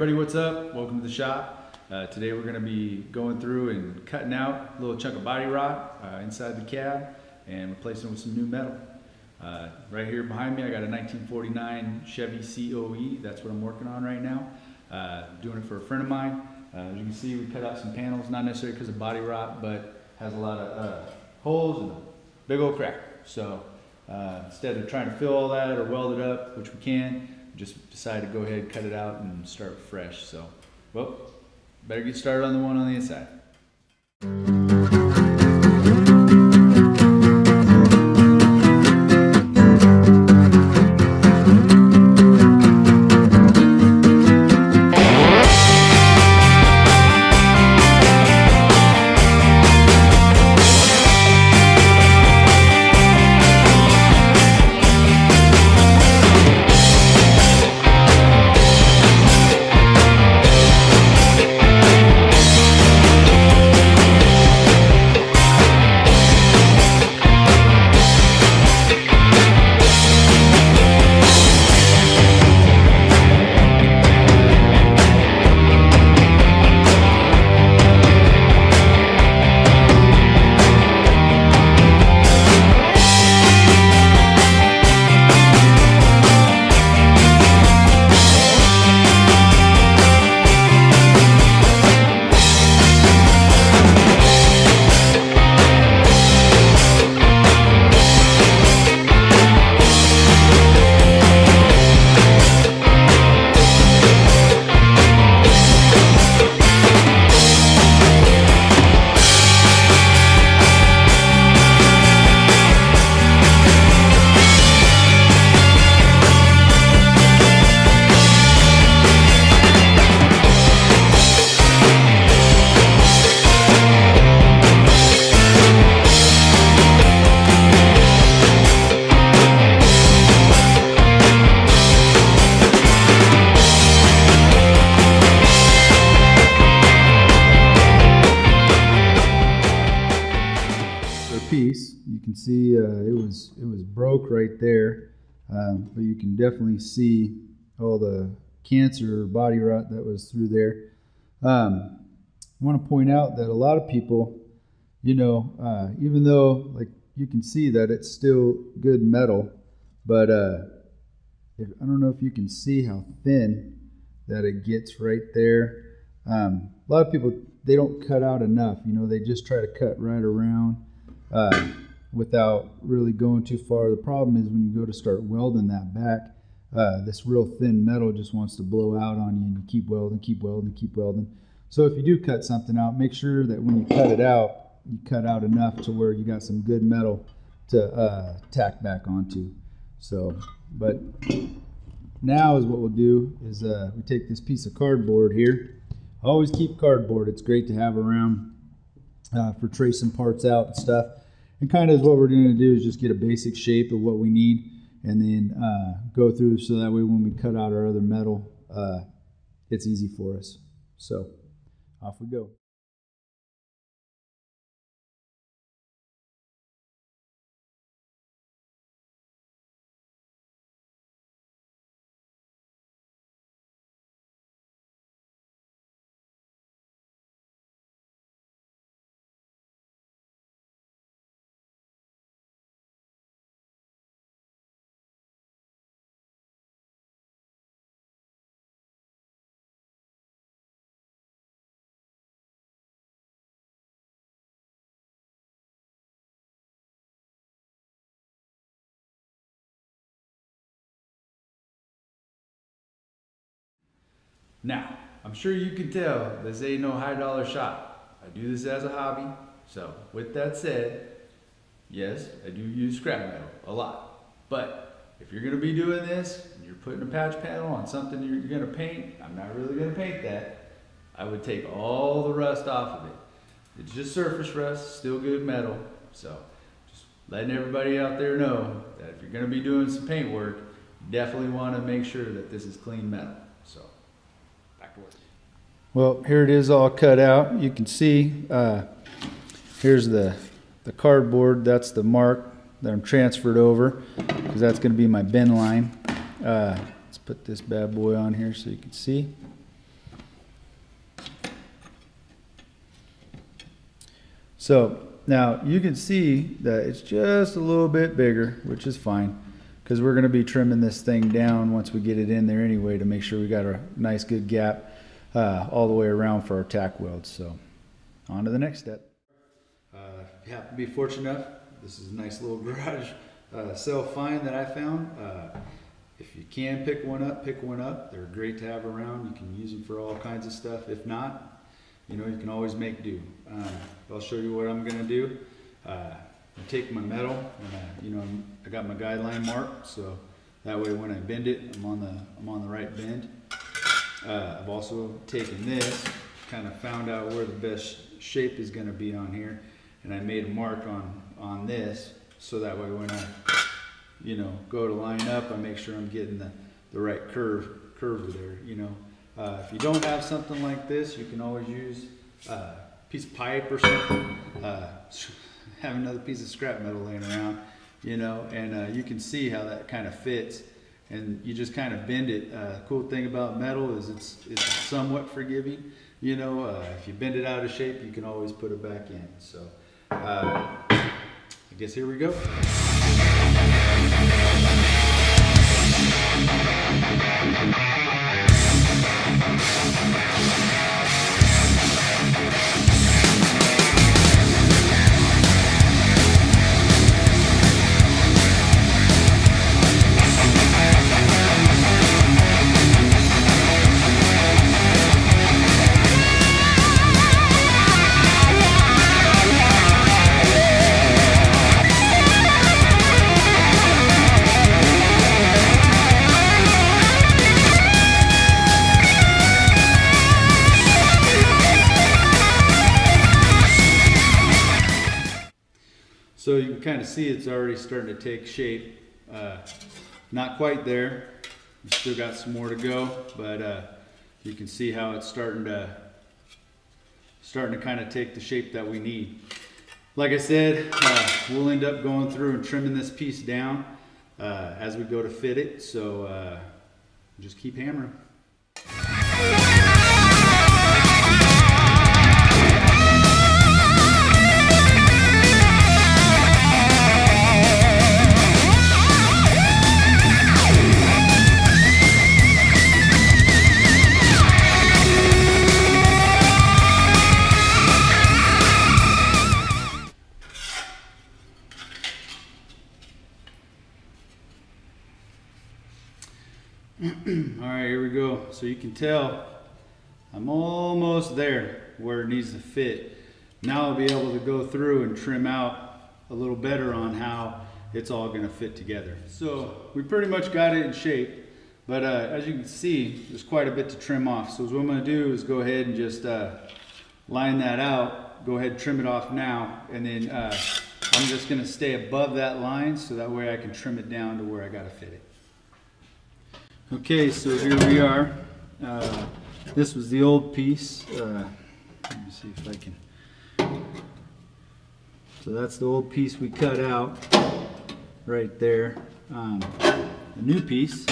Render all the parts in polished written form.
everybody, what's up? Welcome to the shop. Today we're going to be going through and cutting out a little chunk of body rot inside the cab and replacing it with some new metal. Right here behind me I got a 1949 Chevy COE. That's what I'm working on right now. Doing it for a friend of mine. As you can see, we cut out some panels, not necessarily because of body rot, but has a lot of holes and a big old crack. So instead of trying to fill all that or weld it up, which we can, just decided to go ahead, cut it out, and start fresh. So, well, better get started on the one on the inside. Piece, you can see it was broke right there, but you can definitely see all the cancer body rot that was through there. I want to point out that a lot of people, even though like you can see that it's still good metal, but I don't know if you can see how thin that it gets right there. A lot of people, they don't cut out enough, they just try to cut right around without really going too far. The problem is when you go to start welding that back, this real thin metal just wants to blow out on you, and you keep welding, keep welding, keep welding. So if you do cut something out, make sure that when you cut it out, you cut out enough to where you got some good metal to tack back onto. So, but now is what we'll do is we take this piece of cardboard here. Always keep cardboard. It's great to have around for tracing parts out and stuff. And kind of what we're going to do is just get a basic shape of what we need, and then go through so that way when we cut out our other metal, it's easy for us. So off we go. Now, I'm sure you can tell this ain't no high dollar shop. I do this as a hobby. So with that said, yes, I do use scrap metal a lot. But if you're gonna be doing this and you're putting a patch panel on something you're gonna paint, I'm not really gonna paint that. I would take all the rust off of it. It's just surface rust, still good metal. So just letting everybody out there know that if you're gonna be doing some paint work, you definitely wanna make sure that this is clean metal. So back to work. Well, here it is all cut out. You can see here's the cardboard. That's the mark that I'm transferred over, because that's going to be my bin line. Let's put this bad boy on here so you can see. So now you can see that it's just a little bit bigger, which is fine, because we're going to be trimming this thing down once we get it in there anyway to make sure we got a nice good gap all the way around for our tack welds. So on to the next step. If you happen to be fortunate enough, this is a nice little garage sale find that I found. If you can pick one up, pick one up. They're great to have around. You can use them for all kinds of stuff. If not, you know, you can always make do. I'll show you what I'm gonna do. I take my metal and you know, I got my guideline marked, so that way when I bend it, I'm on the right bend. I've also taken this, kind of found out where the best shape is gonna be on here, and I made a mark on this, so that way when I, you know, go to line up, I make sure I'm getting the right curve there, you know. If you don't have something like this, you can always use a piece of pipe or something. Have another piece of scrap metal laying around, you know, and you can see how that kind of fits, and you just kind of bend it. The cool thing about metal is it's somewhat forgiving, you know. If you bend it out of shape, you can always put it back in. So I guess here we go. So you can kind of see it's already starting to take shape. Not quite there. We still got some more to go, but you can see how it's starting to kind of take the shape that we need. Like I said, we'll end up going through and trimming this piece down as we go to fit it. So just keep hammering. All right, here we go. So you can tell I'm almost there where it needs to fit. Now I'll be able to go through and trim out a little better on how it's all going to fit together. So we pretty much got it in shape, but as you can see, there's quite a bit to trim off. So what I'm going to do is go ahead and just line that out, go ahead and trim it off now, and then I'm just going to stay above that line so that way I can trim it down to where I got to fit it. Okay, so here we are. This was the old piece. Let me see if I can. So that's the old piece we cut out right there. The new piece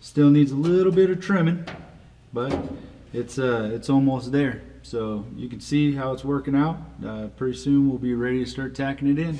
still needs a little bit of trimming, but it's almost there. So you can see how it's working out. Pretty soon we'll be ready to start tacking it in.